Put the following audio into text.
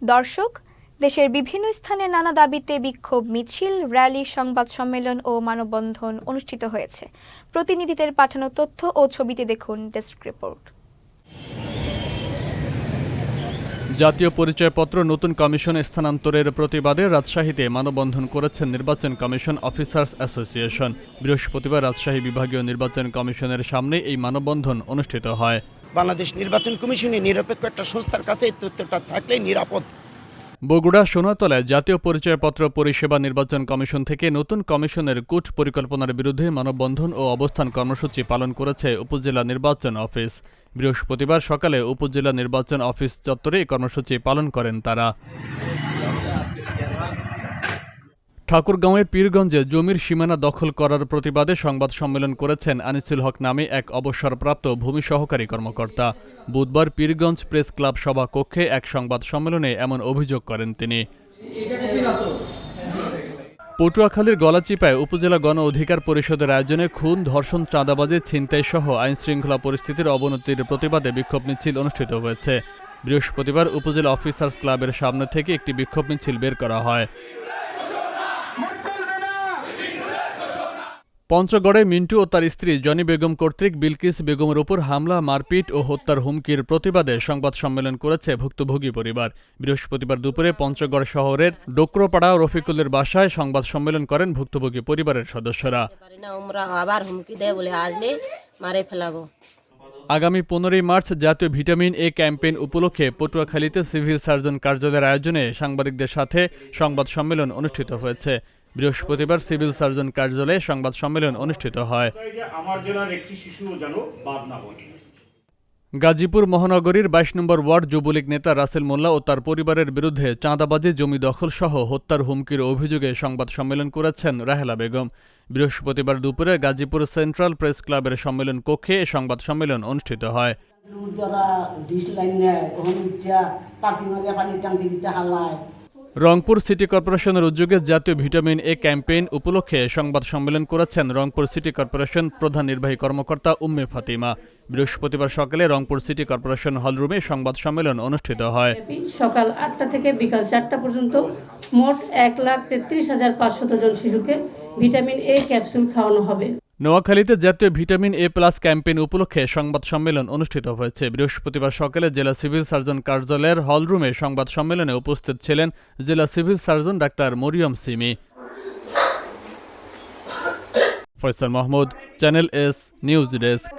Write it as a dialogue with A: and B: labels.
A: দর্শক, দেশের বিভিন্ন স্থানে নানা দাবিতে বিক্ষোভ মিছিল, র্যালি, সংবাদ সম্মেলন ও মানববন্ধন অনুষ্ঠিত হয়েছে। প্রতিনিধিদের পাঠানো তথ্য ও ছবিতে দেখুন ডেস্ক রিপোর্ট।
B: জাতীয় পরিচয়পত্র নতুন কমিশন স্থানান্তরের প্রতিবাদে রাজশাহীতে মানববন্ধন করেছেন নির্বাচন কমিশন অফিসার্স অ্যাসোসিয়েশন। বৃহস্পতিবার রাজশাহী বিভাগীয় নির্বাচন কমিশনের সামনে এই মানববন্ধন অনুষ্ঠিত হয়।
C: বাংলাদেশ নির্বাচন কমিশনে নিরপেক্ষ একটা সংস্থার কাছে এই তথ্যটা থাকলেই নিরাপদ।
B: বগুড়া সোনাতলায় জাতীয় পরিচয়পত্র পরিষেবা নির্বাচন কমিশন থেকে নতুন কমিশনের কূট পরিকল্পনার বিরুদ্ধে মানববন্ধন ও অবস্থান কর্মসূচি পালন করেছে উপজেলা নির্বাচন অফিস। বৃহস্পতিবার সকালে উপজেলা নির্বাচন অফিস চত্বরে এই কর্মসূচি পালন করেন তারা। ঠাকুরগাঁওয়ের পীরগঞ্জে জমির সীমানা দখল করার প্রতিবাদে সংবাদ সম্মেলন করেছেন আনিসুল হক নামে এক অবসরপ্রাপ্ত ভূমি সহকারী কর্মকর্তা। বুধবার পীরগঞ্জ প্রেস ক্লাব সভা কক্ষে এক সংবাদ সম্মেলনে এমন অভিযোগ করেন তিনি। পটুয়াখালীর গলাচিপায় উপজেলা গণ অধিকার পরিষদের আয়োজনে খুন, ধর্ষণ, চাঁদাবাজি, ছিনতাই সহ আইনশৃঙ্খলা পরিস্থিতির অবনতির প্রতিবাদে বিক্ষোভ মিছিল অনুষ্ঠিত হয়েছে। বৃহস্পতিবার উপজেলা অফিসার্স ক্লাবের সামনে থেকে একটি বিক্ষোভ মিছিল বের করা হয়। পঞ্চগড়ে মিন্টু ও তার স্ত্রী জনি বেগম কর্তৃক বিলকিস বেগমের ওপর হামলা, মারপিট ও হত্যার হুমকির প্রতিবাদে সংবাদ সম্মেলন করেছে ভুক্তভোগী পরিবার। বৃহস্পতিবার দুপুরে পঞ্চগড় শহরের ডোকরোপাড়া রফিকুলের বাসায় সংবাদ সম্মেলন করেন ভুক্তভোগী পরিবারের সদস্যরা। আগামী 15 মার্চ জাতীয় ভিটামিন এ ক্যাম্পেইন উপলক্ষে পটুয়াখালীতে সিভিল সার্জন কার্যালয়ের আয়োজনে সাংবাদিকদের সাথে সংবাদ সম্মেলন অনুষ্ঠিত হয়েছে। বৃহস্পতিবার সিভিল সার্জন কার্যালয়ে সংবাদ সম্মেলন অনুষ্ঠিত হয়। গাজীপুর মহানগরীর 22 নম্বর ওয়ার্ড যুবলীগ নেতা রাসেল মোল্লা ও তার পরিবারের বিরুদ্ধে চাঁদাবাজি, জমি দখল সহ হত্যার হুমকির অভিযোগে সংবাদ সম্মেলন করেছেন রাহেলা বেগম। বৃহস্পতিবার দুপুরে গাজীপুর সেন্ট্রাল প্রেস ক্লাবের সম্মেলন কক্ষে এ সংবাদ সম্মেলন অনুষ্ঠিত হয়। রংপুর সিটি কর্পোরেশনের উদ্যোগে জাতীয় ভিটামিন এ ক্যাম্পেইন উপলক্ষে সংবাদ সম্মেলন করেছেন রংপুর সিটি কর্পোরেশন প্রধান নির্বাহী কর্মকর্তা উম্মে ফাতিমা। বৃহস্পতিবার সকালে রংপুর সিটি কর্পোরেশন হলরুমে সংবাদ সম্মেলন অনুষ্ঠিত হয়।
D: সকাল 8টা থেকে বিকাল 4টা পর্যন্ত মোট 1,33,500 জন শিশুকে ভিটামিন এ ক্যাপসুল খাওয়ানো হবে।
B: নোয়াখালীতে জাতীয় ভিটামিন এ প্লাস ক্যাম্পেইন উপলক্ষে সংবাদ সম্মেলন অনুষ্ঠিত হয়েছে। বৃহস্পতিবার সকালে জেলা সিভিল সার্জন কার্যালয়ের হলরুমে সংবাদ সম্মেলনে উপস্থিত ছিলেন জেলা civil surgeon doctor Mariam Simi. Faisal Mahmud, channel S news desk.